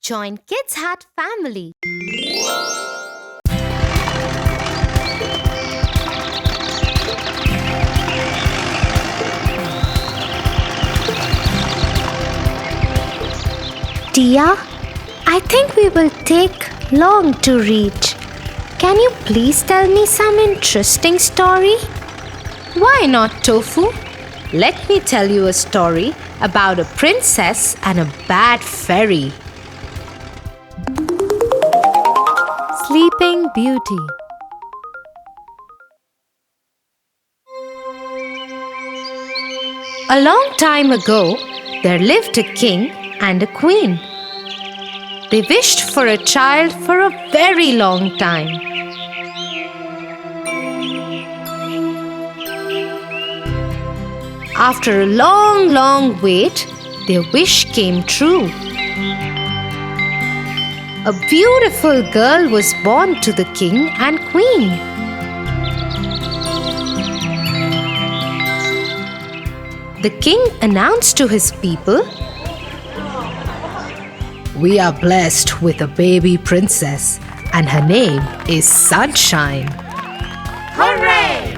Join Kids Hat family. Tia, I think we will take long to reach. Can you please tell me some interesting story? Why not, Tofu? Let me tell you a story about a princess and a bad fairy. Sleeping Beauty. A long time ago, there lived a king and a queen. They wished for a child for a very long time. After a long wait, their wish came true. A beautiful girl was born to the king and queen. The king announced to his people, "We are blessed with a baby princess, and her name is Sunshine." "Hooray!"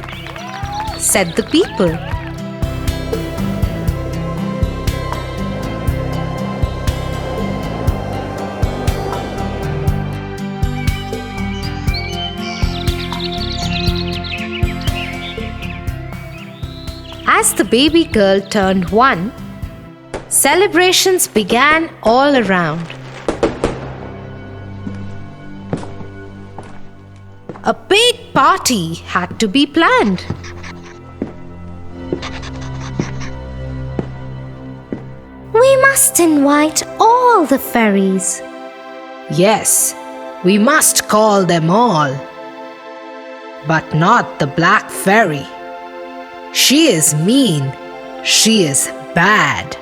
said the people. As the baby girl turned 1, celebrations began all around. A big party had to be planned. We must invite all the fairies. Yes, we must call them all. But not the black fairy. She is mean. She is bad.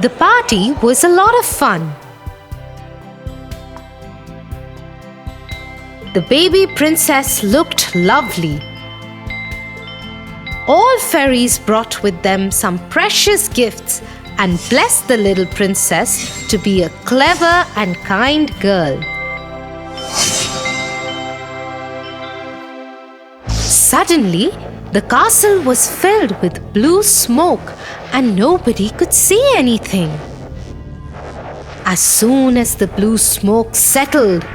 The party was a lot of fun. The baby princess looked lovely. All fairies brought with them some precious gifts and blessed the little princess to be a clever and kind girl. Suddenly, the castle was filled with blue smoke and nobody could see anything. As soon as the blue smoke settled,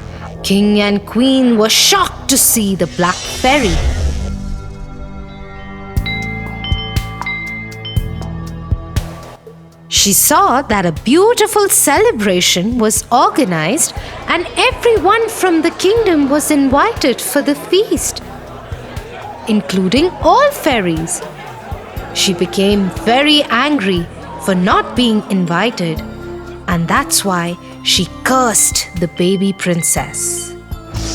King and Queen were shocked to see the black fairy. She saw that a beautiful celebration was organized and everyone from the kingdom was invited for the feast, including all fairies. She became very angry for not being invited, and that's why she cursed the baby princess.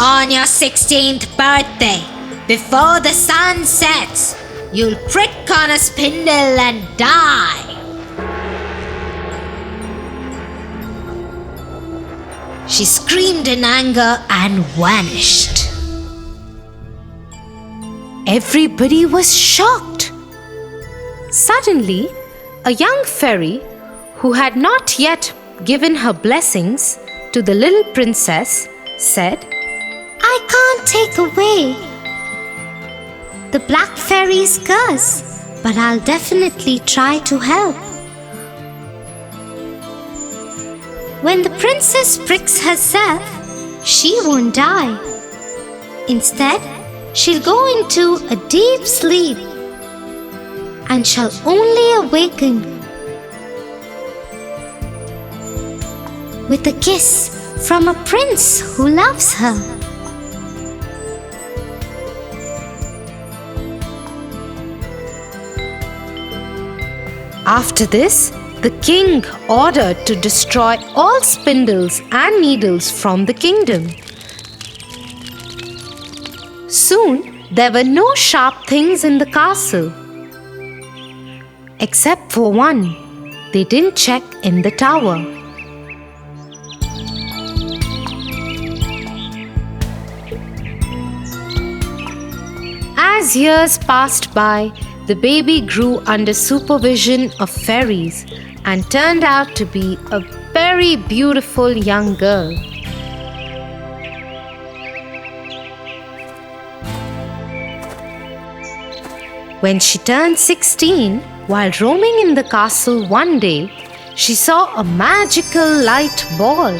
On your 16th birthday, before the sun sets, you'll prick on a spindle and die. She screamed in anger and vanished. Everybody was shocked. Suddenly, a young fairy who had not yet given her blessings to the little princess said, "I can't take away the black fairy's curse, but I'll definitely try to help. When the princess pricks herself, she won't die. Instead, she'll go into a deep sleep and shall only awaken with a kiss from a prince who loves her." After this, the king ordered to destroy all spindles and needles from the kingdom. Soon, there were no sharp things in the castle. Except for one, they didn't check in the tower. As years passed by, the baby grew under supervision of fairies and turned out to be a very beautiful young girl. When she turned 16, while roaming in the castle one day, she saw a magical light ball.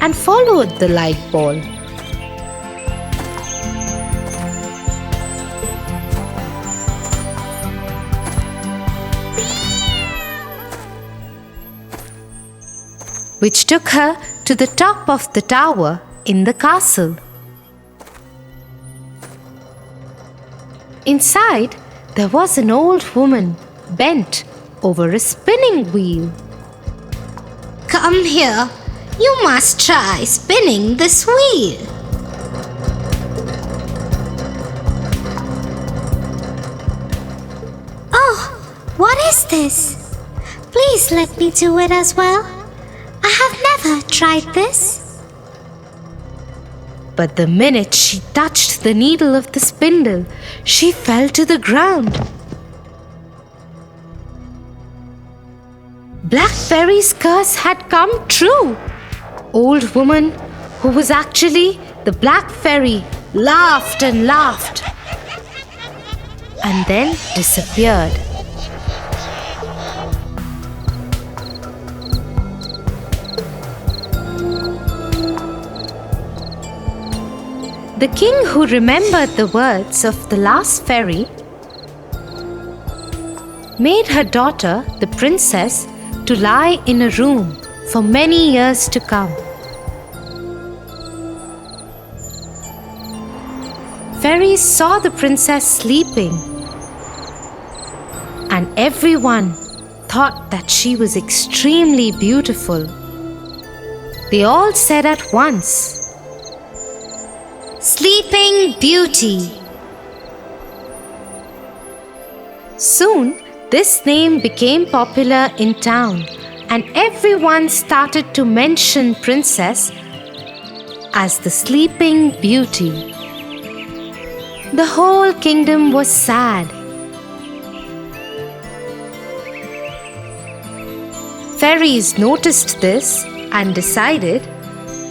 And followed the light ball. Which took her to the top of the tower in the castle. Inside, there was an old woman bent over a spinning wheel. Come here. You must try spinning this wheel. Oh, what is this? Please let me do it as well. I have never tried this. But the minute she touched the needle of the spindle, she fell to the ground. Black Fairy's curse had come true. Old woman, who was actually the Black Fairy, laughed and laughed and then disappeared. The king, who remembered the words of the last fairy, made her daughter, the princess, to lie in a room for many years to come. Fairies saw the princess sleeping, and everyone thought that she was extremely beautiful. They all said at once, Sleeping Beauty. Soon, this name became popular in town, and everyone started to mention Princess as the Sleeping Beauty. The whole kingdom was sad. Fairies noticed this and decided,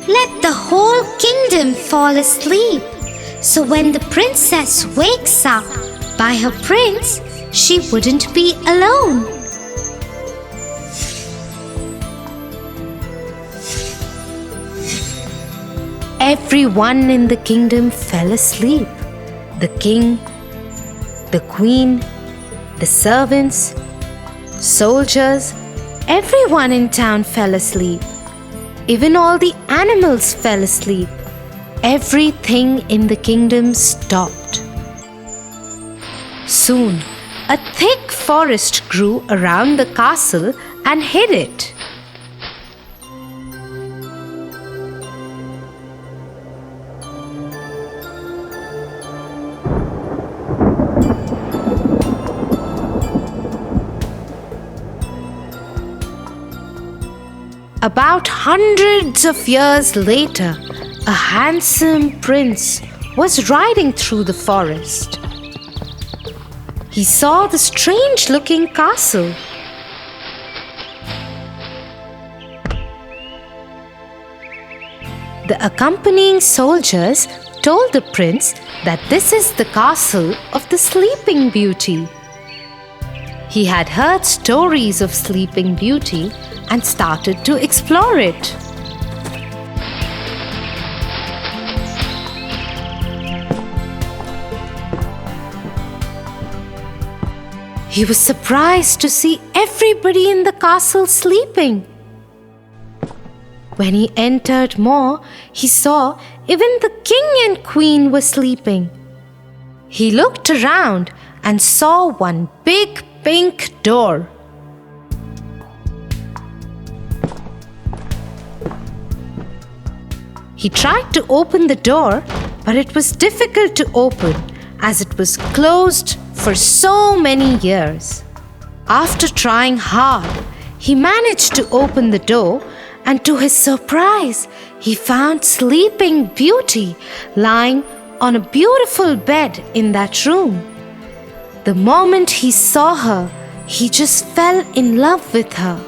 Let the whole kingdom fall asleep, so when the princess wakes up by her prince, she wouldn't be alone. Everyone in the kingdom fell asleep. The king, the queen, the servants, soldiers, everyone in town fell asleep. Even all the animals fell asleep. Everything in the kingdom stopped. Soon, a thick forest grew around the castle and hid it. About hundreds of years later, a handsome prince was riding through the forest. He saw the strange-looking castle. The accompanying soldiers told the prince that this is the castle of the Sleeping Beauty. He had heard stories of Sleeping Beauty and started to explore it. He was surprised to see everybody in the castle sleeping. When he entered more, he saw even the king and queen were sleeping. He looked around and saw one big pink door. He tried to open the door, but it was difficult to open as it was closed for so many years. After trying hard, he managed to open the door and to his surprise, he found Sleeping Beauty lying on a beautiful bed in that room. The moment he saw her, he just fell in love with her.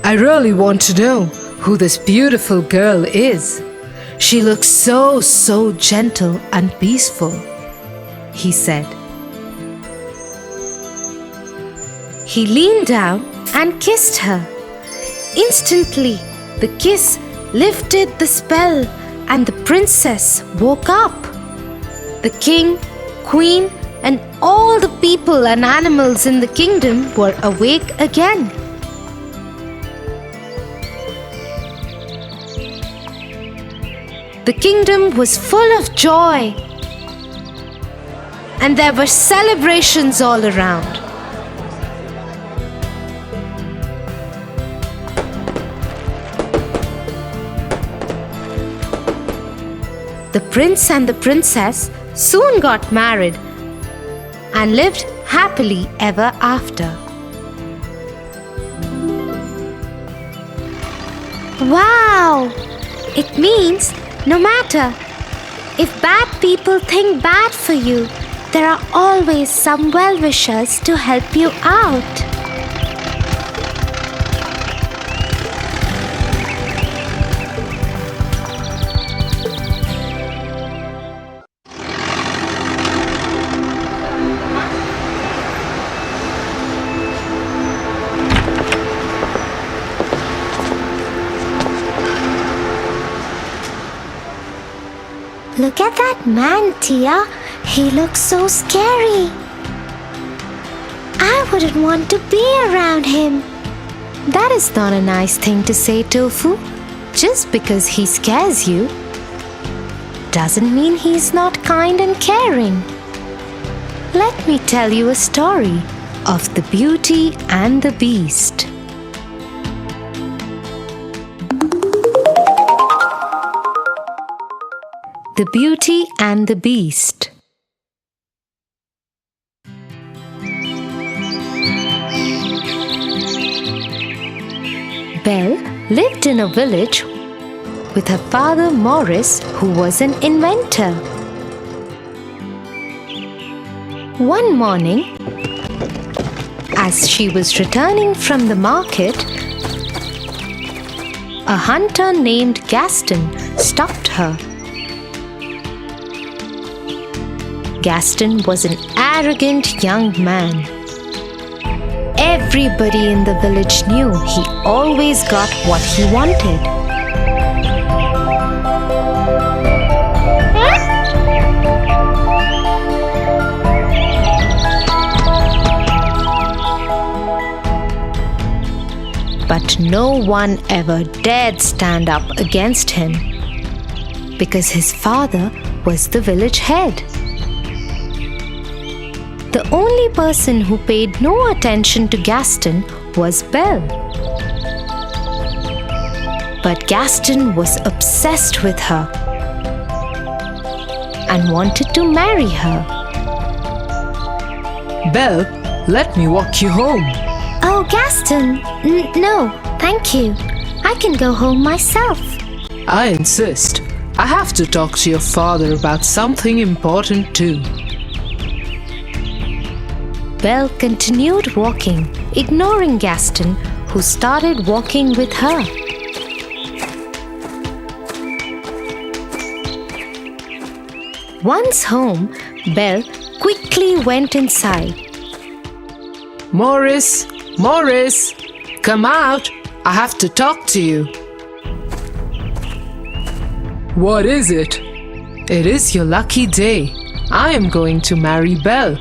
I really want to know who this beautiful girl is. She looks so gentle and peaceful, he said. He leaned down and kissed her. Instantly, the kiss lifted the spell and the princess woke up. The king, queen, and all the people and animals in the kingdom were awake again. The kingdom was full of joy, and there were celebrations all around. The prince and the princess soon got married and lived happily ever after. Wow! It means no matter if bad people think bad for you, there are always some well-wishers to help you out. Look at that man, Tia. He looks so scary. I wouldn't want to be around him. That is not a nice thing to say, Tofu. Just because he scares you doesn't mean he's not kind and caring. Let me tell you a story of the Beauty and the Beast. The Beauty and the Beast. Belle lived in a village with her father Morris, who was an inventor. One morning, as she was returning from the market, a hunter named Gaston stopped her. Gaston was an arrogant young man. Everybody in the village knew he always got what he wanted. But no one ever dared stand up against him because his father was the village head. The only person who paid no attention to Gaston was Belle. But Gaston was obsessed with her and wanted to marry her. Belle, let me walk you home. Oh, Gaston, no, thank you. I can go home myself. I insist. I have to talk to your father about something important too. Belle continued walking, ignoring Gaston, who started walking with her. Once home, Belle quickly went inside. Morris, Morris, come out. I have to talk to you. What is it? It is your lucky day. I am going to marry Belle.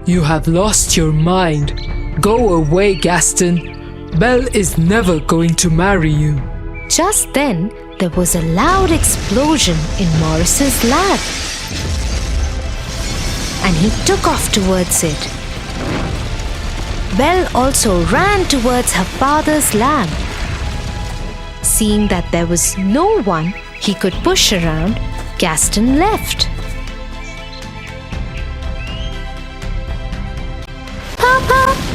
You have lost your mind. Go away, Gaston. Belle is never going to marry you. Just then, there was a loud explosion in Morris's lab, and he took off towards it. Belle also ran towards her father's lab. Seeing that there was no one he could push around, Gaston left.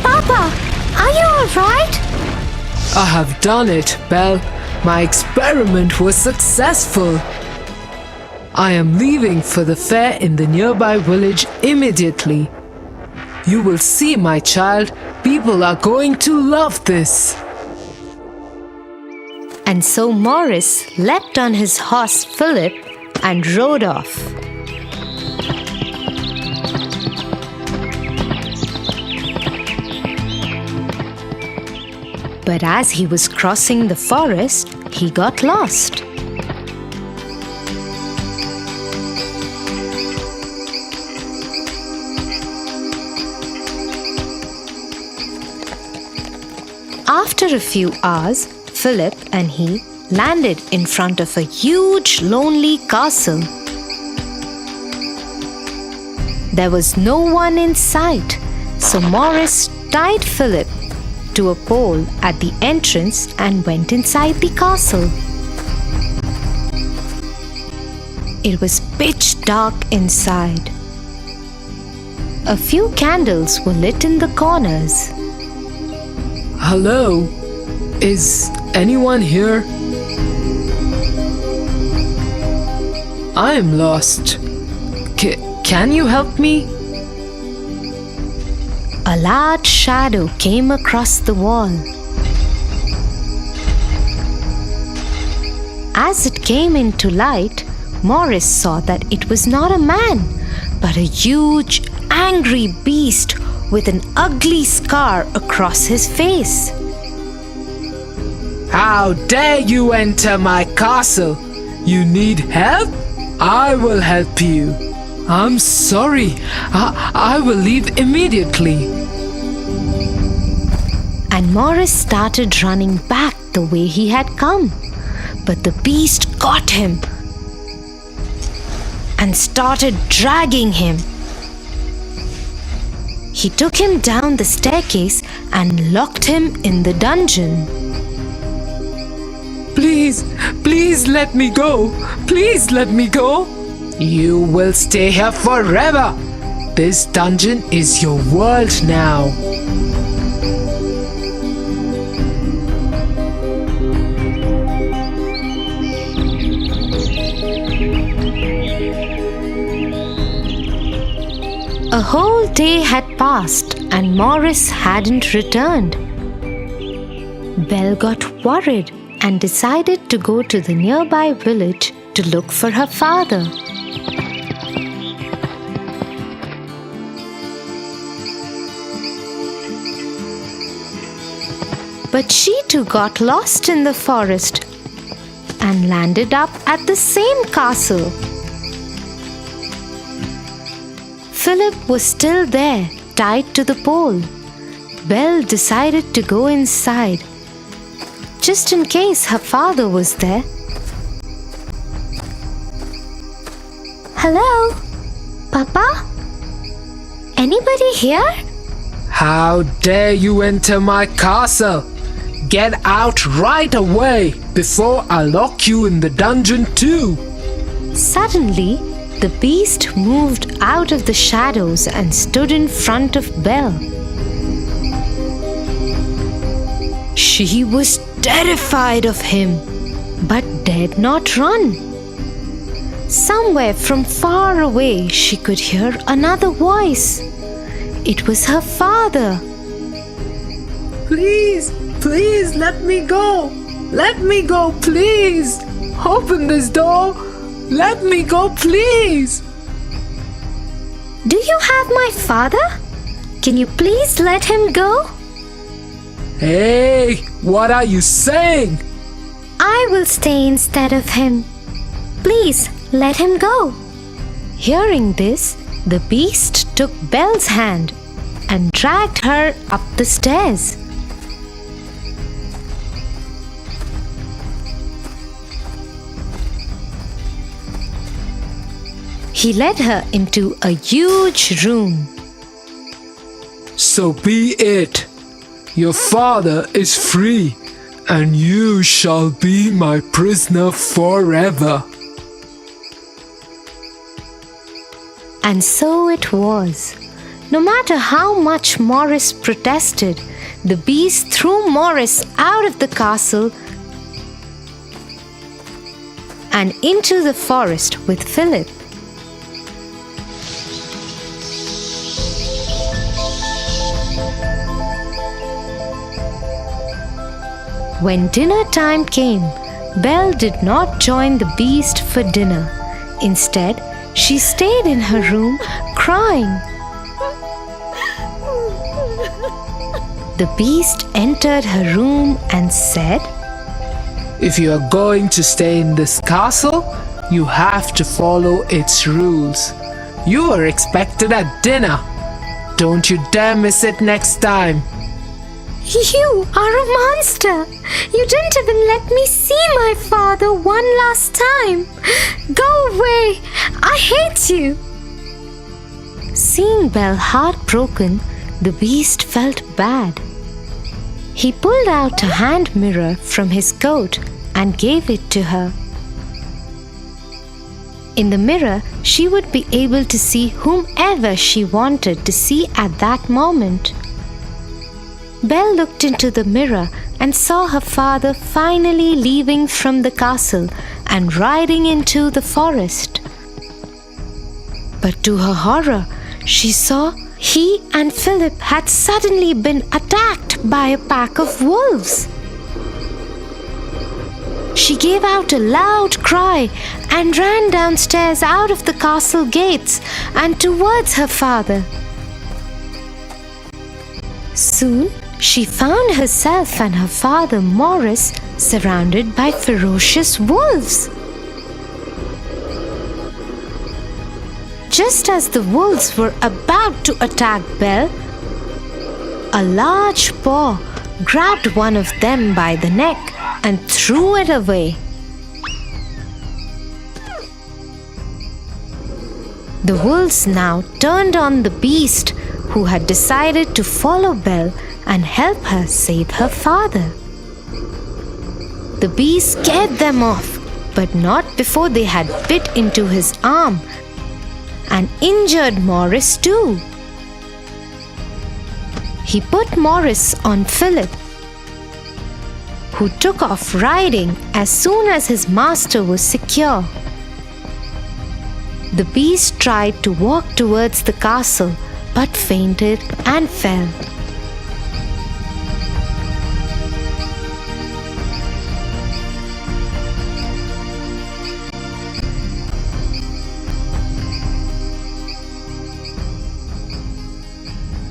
Papa, are you all right? I have done it, Belle. My experiment was successful. I am leaving for the fair in the nearby village immediately. You will see, my child. People are going to love this. And so Morris leapt on his horse Philip and rode off. But as he was crossing the forest, he got lost. After a few hours, Philip and he landed in front of a huge, lonely castle. There was no one in sight, so Morris tied Philip to a pole at the entrance and went inside the castle. It was pitch dark inside. A few candles were lit in the corners. Hello? Is anyone here? I am lost. Can you help me? A large shadow came across the wall. As it came into light, Morris saw that it was not a man, but a huge, angry beast with an ugly scar across his face. How dare you enter my castle? You need help? I will help you. I'm sorry. I will leave immediately. And Morris started running back the way he had come. But the beast got him and started dragging him. He took him down the staircase and locked him in the dungeon. Please let me go. Please let me go. You will stay here forever. This dungeon is your world now. A whole day had passed and Morris hadn't returned. Belle got worried and decided to go to the nearby village to look for her father. But she too got lost in the forest and landed up at the same castle. Philip was still there, tied to the pole. Belle decided to go inside, just in case her father was there. Hello? Papa? Anybody here? How dare you enter my castle? Get out right away before I lock you in the dungeon too. Suddenly, the beast moved out of the shadows and stood in front of Belle. She was terrified of him, but dared not run. Somewhere from far away, she could hear another voice. It was her father. Please let me go. Let me go, please. Open this door. Let me go, please. Do you have my father? Can you please let him go? Hey, what are you saying? I will stay instead of him. Please let him go. Hearing this, the beast took Belle's hand and dragged her up the stairs. He led her into a huge room. So be it. Your father is free, and you shall be my prisoner forever. And so it was. No matter how much Morris protested, the beast threw Morris out of the castle and into the forest with Philip. When dinner time came, Belle did not join the beast for dinner. Instead, she stayed in her room crying. The beast entered her room and said, If you are going to stay in this castle, you have to follow its rules. You are expected at dinner. Don't you dare miss it next time. You are a monster! You didn't even let me see my father one last time! Go away! I hate you! Seeing Belle heartbroken, the beast felt bad. He pulled out a hand mirror from his coat and gave it to her. In the mirror, she would be able to see whomever she wanted to see at that moment. Belle looked into the mirror and saw her father finally leaving from the castle and riding into the forest. But to her horror, she saw he and Philip had suddenly been attacked by a pack of wolves. She gave out a loud cry and ran downstairs out of the castle gates and towards her father. Soon, she found herself and her father Morris surrounded by ferocious wolves. Just as the wolves were about to attack Belle, a large paw grabbed one of them by the neck and threw it away. The wolves now turned on the beast, who had decided to follow Belle and help her save her father. The beast scared them off, but not before they had bit into his arm and injured Morris too. He put Morris on Philip, who took off riding as soon as his master was secure. The beast tried to walk towards the castle but fainted and fell.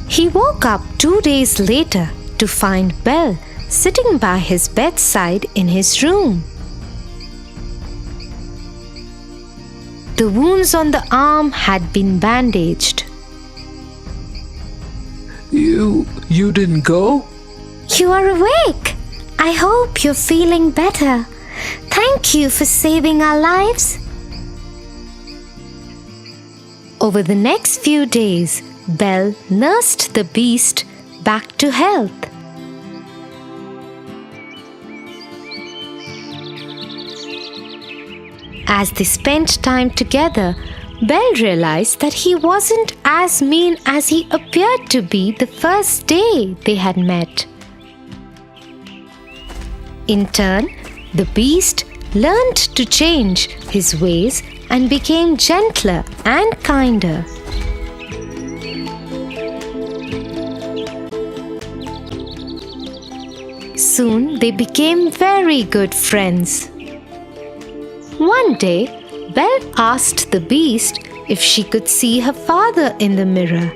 He woke up 2 days later to find Belle sitting by his bedside in his room. The wounds on the arm had been bandaged. You didn't go? You are awake! I hope you're feeling better. Thank you for saving our lives. Over the next few days, Belle nursed the beast back to health. As they spent time together, Belle realized that he wasn't as mean as he appeared to be the first day they had met. In turn, the beast learned to change his ways and became gentler and kinder. Soon they became very good friends. One day, Belle asked the beast if she could see her father in the mirror.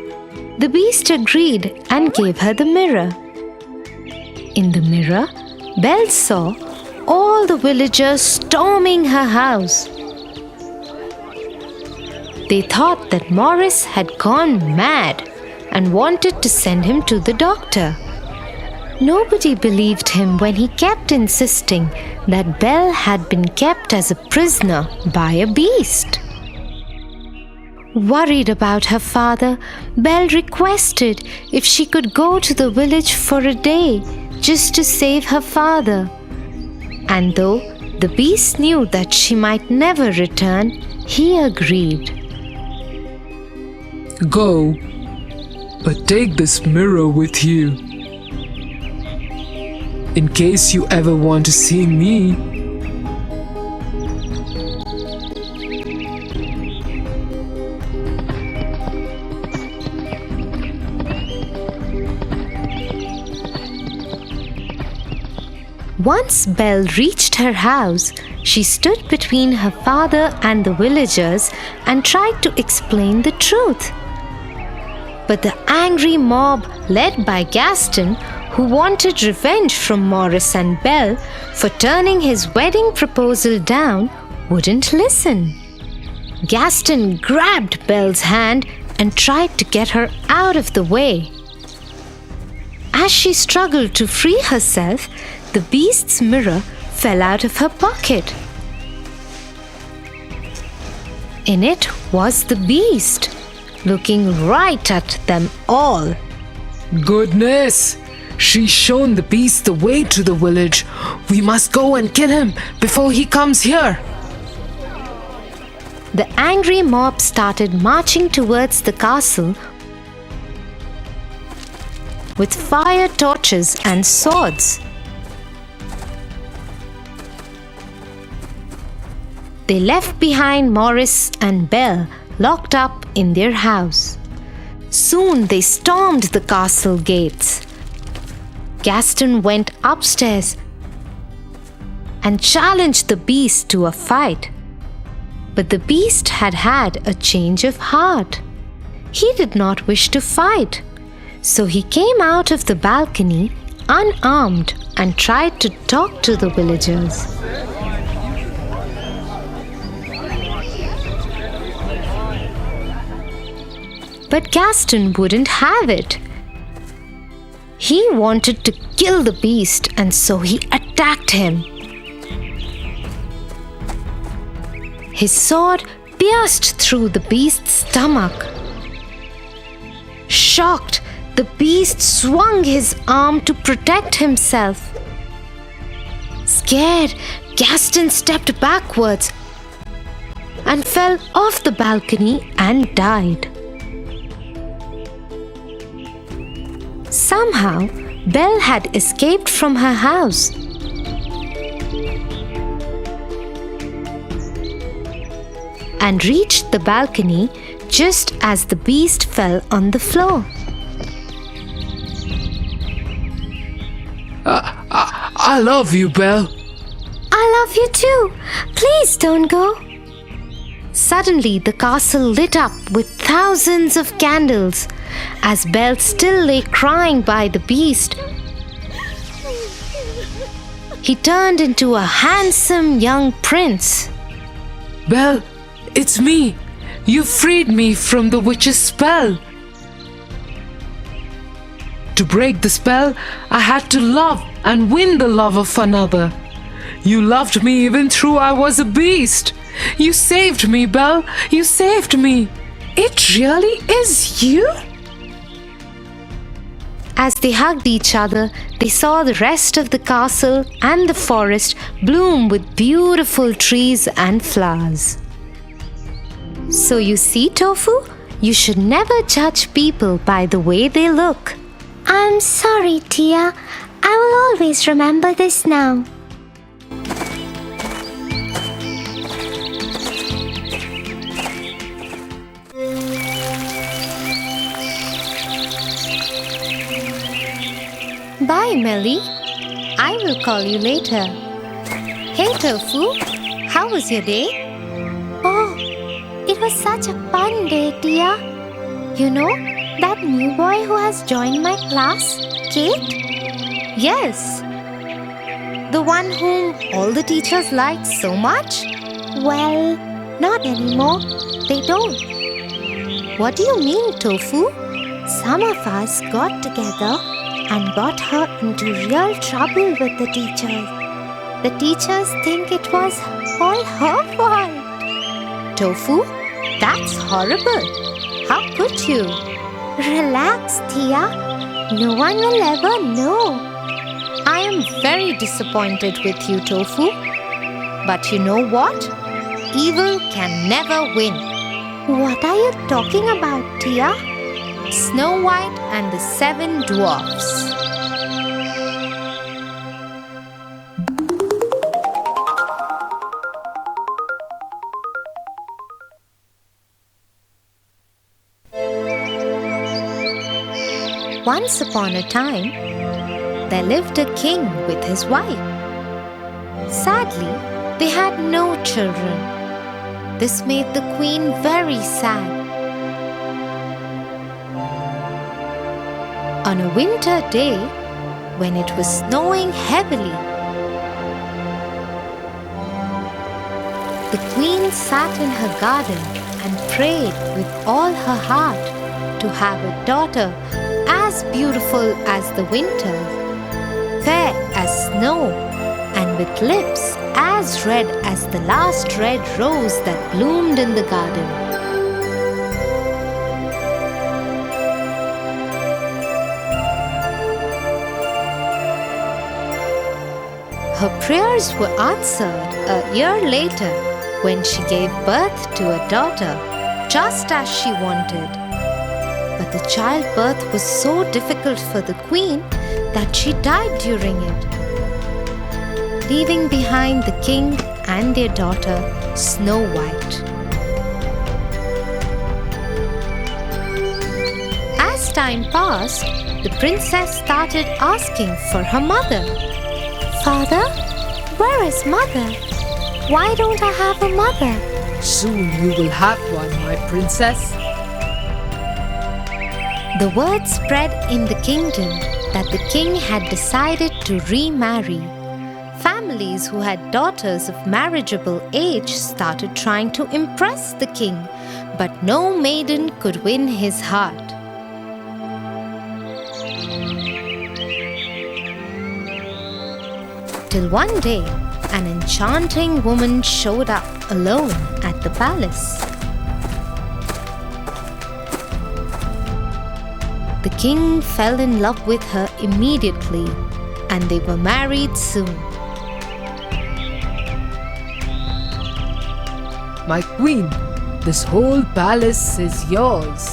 The beast agreed and gave her the mirror. In the mirror, Belle saw all the villagers storming her house. They thought that Morris had gone mad and wanted to send him to the doctor. Nobody believed him when he kept insisting that Belle had been kept as a prisoner by a beast. Worried about her father, Belle requested if she could go to the village for a day just to save her father. And though the beast knew that she might never return, he agreed. Go, but take this mirror with you. in case you ever want to see me. Once Belle reached her house, she stood between her father and the villagers and tried to explain the truth. But the angry mob, led by Gaston, who wanted revenge from Maurice and Belle for turning his wedding proposal down, wouldn't listen. Gaston grabbed Belle's hand and tried to get her out of the way. As she struggled to free herself, the beast's mirror fell out of her pocket. In it was the beast, looking right at them all. Goodness! She's shown the beast the way to the village. We must go and kill him before he comes here. The angry mob started marching towards the castle with fire torches and swords. They left behind Maurice and Belle locked up in their house. Soon they stormed the castle gates. Gaston went upstairs and challenged the beast to a fight. But the beast had had a change of heart. He did not wish to fight, so he came out of the balcony unarmed and tried to talk to the villagers. But Gaston wouldn't have it. He wanted to kill the beast, and so he attacked him. His sword pierced through the beast's stomach. Shocked, the beast swung his arm to protect himself. Scared, Gaston stepped backwards and fell off the balcony and died. Somehow, Belle had escaped from her house. And reached the balcony just as the beast fell on the floor. I love you, Belle. I love you too. Please don't go. Suddenly, the castle lit up with thousands of candles. As Belle still lay crying by the beast, he turned into a handsome young prince. Belle, it's me. You freed me from the witch's spell. To break the spell, I had to love and win the love of another. You loved me even though I was a beast. You saved me, Belle. You saved me. It really is you? As they hugged each other, they saw the rest of the castle and the forest bloom with beautiful trees and flowers. So you see, Tofu, you should never judge people by the way they look. I'm sorry, Tia. I will always remember this now. Bye, Melly. I will call you later. Hey, Tofu, how was your day? Oh, it was such a fun day, Tia. You know, that new boy who has joined my class, Kate? Yes. The one whom all the teachers like so much? Well, not anymore. They don't. What do you mean, Tofu? Some of us got together and got her into real trouble with the teachers. The teachers think it was all her fault. Tofu, that's horrible. How could you? Relax, Tia. No one will ever know. I am very disappointed with you, Tofu. But you know what? Evil can never win. What are you talking about, Tia? Snow White and the Seven Dwarfs. once upon a time, there lived a king with his wife. Sadly, they had no children. This made the queen very sad. On a winter day, when it was snowing heavily, the queen sat in her garden and prayed with all her heart to have a daughter as beautiful as the winter, fair as snow, and with lips as red as the last red rose that bloomed in the garden. Her prayers were answered a year later when she gave birth to a daughter, just as she wanted. But the childbirth was so difficult for the queen that she died during it, leaving behind the king and their daughter, Snow White. As time passed, the princess started asking for her mother. Father, where is mother? Why don't I have a mother? Soon you will have one, my princess. The word spread in the kingdom that the king had decided to remarry. Families who had daughters of marriageable age started trying to impress the king, but no maiden could win his heart. Till one day, an enchanting woman showed up alone at the palace. The king fell in love with her immediately, and they were married soon. My queen, this whole palace is yours.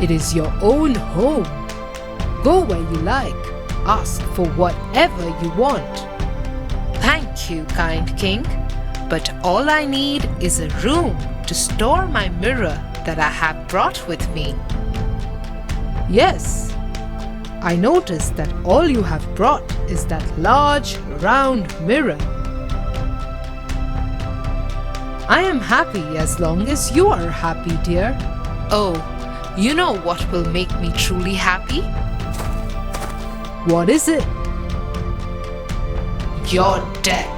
It is your own home. Go where you like. Ask for whatever you want. Thank you, kind king, but all I need is a room to store my mirror that I have brought with me. Yes, I noticed that all you have brought is that large, round mirror. I am happy as long as you are happy, dear. Oh, you know what will make me truly happy? What is it? Your death.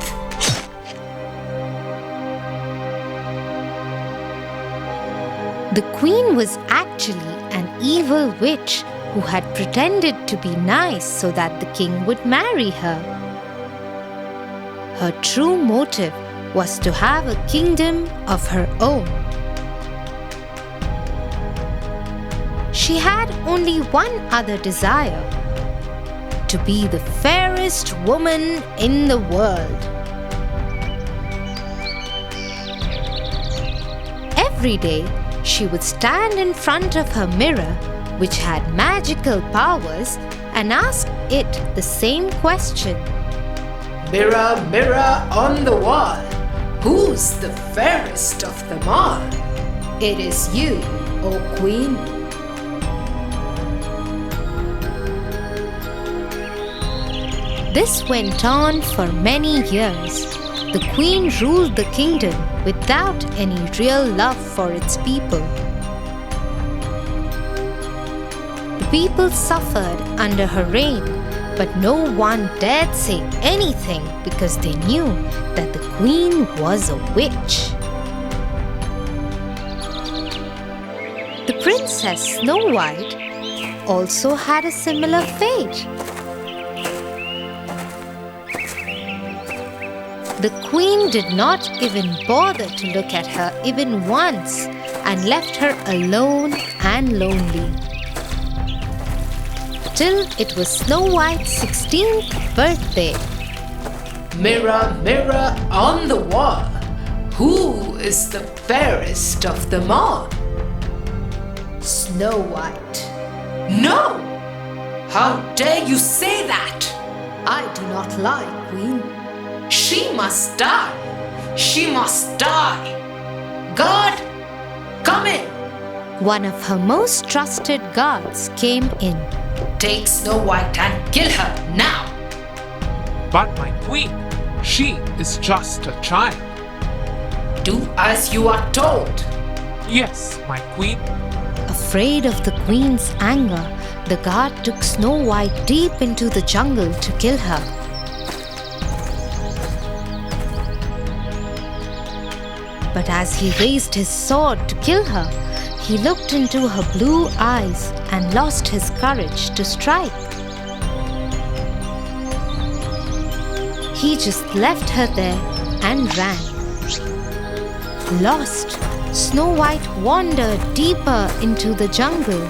The queen was actually an evil witch who had pretended to be nice so that the king would marry her. Her true motive was to have a kingdom of her own. She had only one other desire: to be the fairest woman in the world. Every day, she would stand in front of her mirror, which had magical powers, and ask it the same question. Mirror, mirror on the wall, who's the fairest of them all? It is you, O queen. This went on for many years. The queen ruled the kingdom without any real love for its people. The people suffered under her reign, but no one dared say anything because they knew that the queen was a witch. The Princess Snow White also had a similar fate. The queen did not even bother to look at her even once and left her alone and lonely. Till it was Snow White's 16th birthday. Mirror, mirror on the wall, who is the fairest of them all? Snow White. No! How dare you say that? I do not lie, queen. She must die! She must die! God, come in! One of her most trusted guards came in. Take Snow White and kill her now. But my queen, she is just a child. Do as you are told. Yes, my queen. Afraid of the queen's anger, the guard took Snow White deep into the jungle to kill her. But as he raised his sword to kill her, he looked into her blue eyes and lost his courage to strike. He just left her there and ran. Lost, Snow White wandered deeper into the jungle.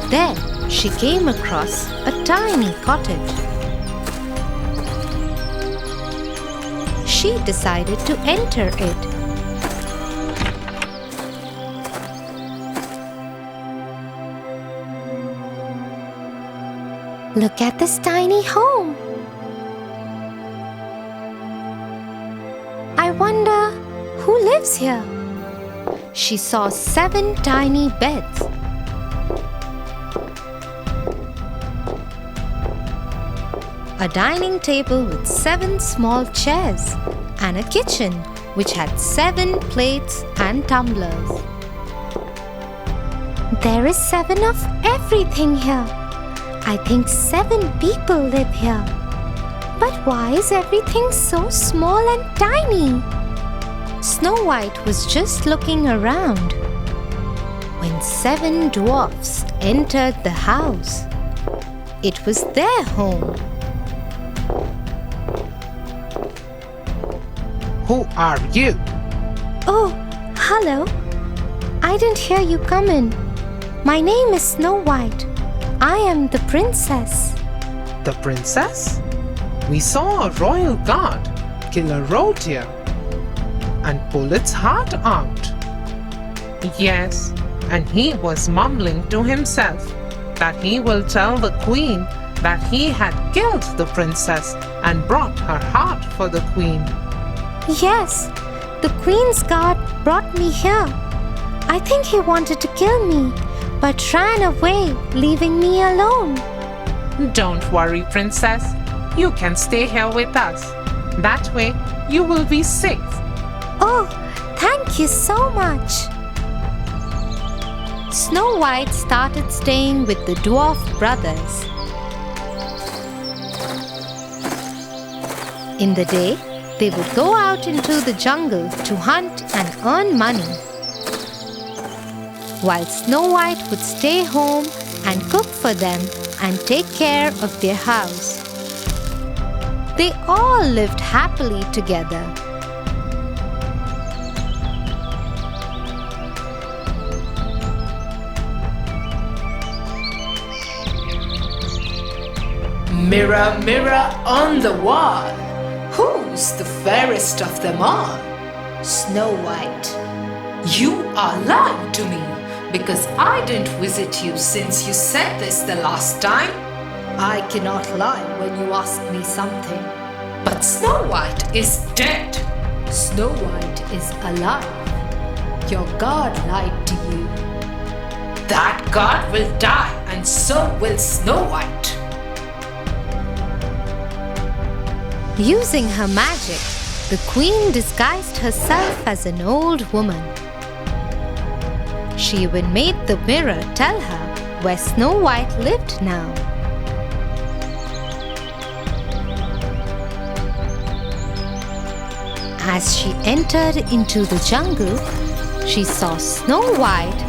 There, she came across a tiny cottage. She decided to enter it. Look at this tiny home. I wonder who lives here. She saw 7 tiny beds. A dining table with 7 small chairs and a kitchen which had 7 plates and tumblers. There is 7 of everything here. I think 7 people live here. But why is everything so small and tiny? Snow White was just looking around when 7 dwarfs entered the house. It was their home. Who are you? Oh, hello. I didn't hear you come in. My name is Snow White. I am the princess. The princess? We saw a royal guard kill a reindeer and pull its heart out. Yes, and he was mumbling to himself that he will tell the queen that he had killed the princess and brought her heart for the queen. Yes, the Queen's guard brought me here. I think he wanted to kill me, but ran away, leaving me alone. Don't worry, princess. You can stay here with us. That way, you will be safe. Oh, thank you so much. Snow White started staying with the dwarf brothers. In the day, they would go out into the jungle to hunt and earn money, while Snow White would stay home and cook for them and take care of their house. They all lived happily together. Mirror, mirror on the wall, who's the fairest of them all? Snow White. You are lying to me because I didn't visit you since you said this the last time. I cannot lie when you ask me something. But Snow White is dead. Snow White is alive. Your God lied to you. That God will die, and so will Snow White. Using her magic, the queen disguised herself as an old woman. She even made the mirror tell her where Snow White lived now. As she entered into the jungle, she saw Snow White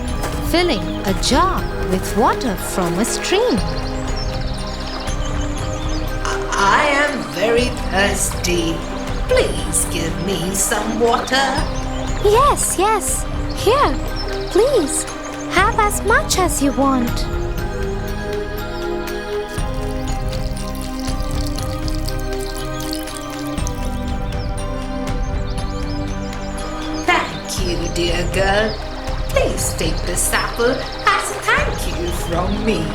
filling a jar with water from a stream. I am very thirsty. Please give me some water. Yes, yes. Here, please. Have as much as you want. Thank you, dear girl. Please take this apple as a thank you from me.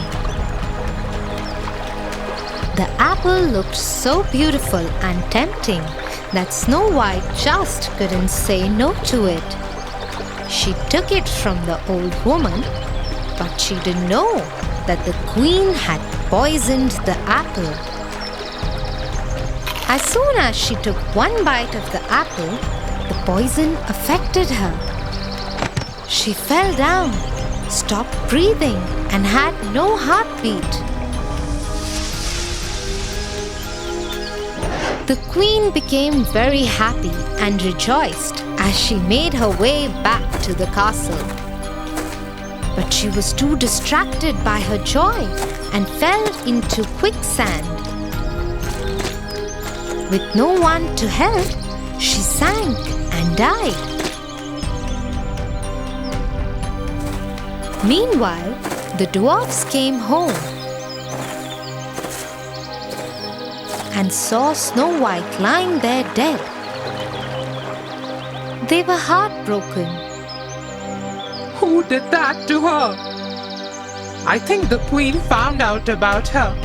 The apple looked so beautiful and tempting that Snow White just couldn't say no to it. She took it from the old woman, but she didn't know that the queen had poisoned the apple. As soon as she took one bite of the apple, the poison affected her. She fell down, stopped breathing, and had no heartbeat. The queen became very happy and rejoiced as she made her way back to the castle. But she was too distracted by her joy and fell into quicksand. With no one to help, she sank and died. Meanwhile, the dwarfs came home and saw Snow White lying there dead. They were heartbroken. Who did that to her? I think the queen found out about her.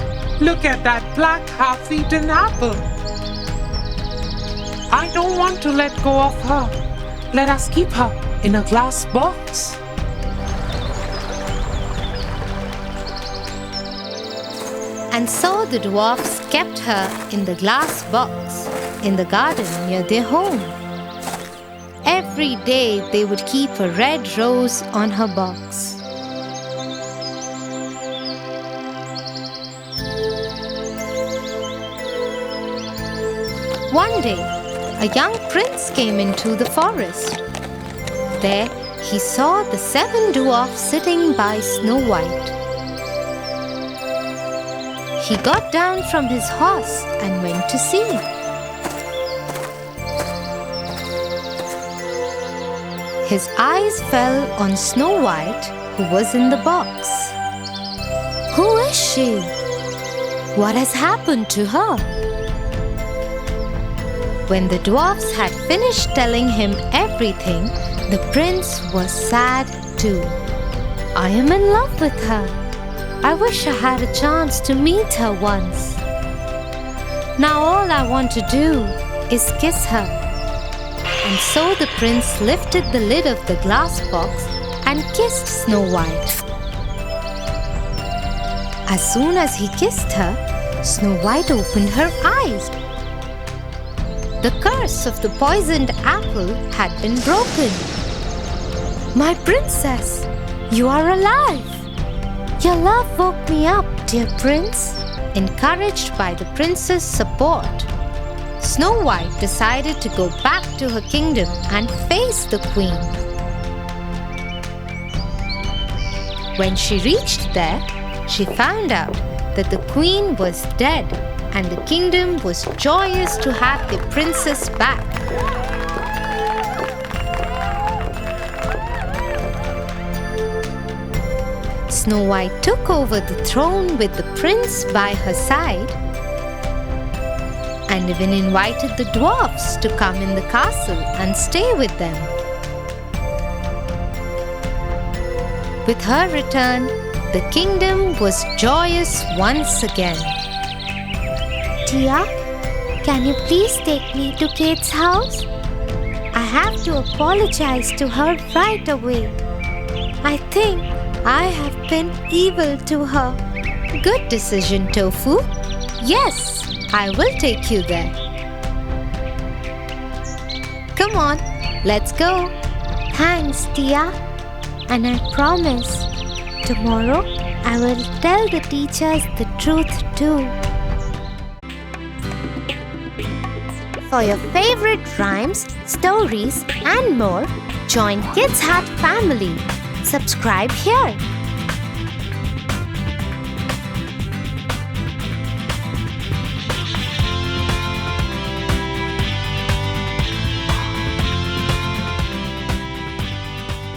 Look at that black half-eaten apple. I don't want to let go of her. Let us keep her in a glass box. And so the dwarfs kept her in the glass box in the garden near their home. Every day they would keep a red rose on her box. One day, a young prince came into the forest. There he saw the seven dwarfs sitting by Snow White. He got down from his horse and went to see. His eyes fell on Snow White, who was in the box. Who is she? What has happened to her? When the dwarfs had finished telling him everything, the prince was sad too. I am in love with her. I wish I had a chance to meet her once. Now all I want to do is kiss her. And so the prince lifted the lid of the glass box and kissed Snow White. As soon as he kissed her, Snow White opened her eyes. The curse of the poisoned apple had been broken. My princess, you are alive. Your love woke me up, dear prince. Encouraged by the prince's support, Snow White decided to go back to her kingdom and face the queen. When she reached there, she found out that the queen was dead and the kingdom was joyous to have the princess back. Snow White took over the throne with the prince by her side and even invited the dwarfs to come in the castle and stay with them. With her return, the kingdom was joyous once again. Tia, can you please take me to Kate's house? I have to apologize to her right away. I think I have been evil to her. Good decision, Tofu. Yes, I will take you there. Come on, let's go. Thanks, Tia. And I promise, tomorrow I will tell the teachers the truth too. For your favorite rhymes, stories, and more, join Kids Heart family. Subscribe here.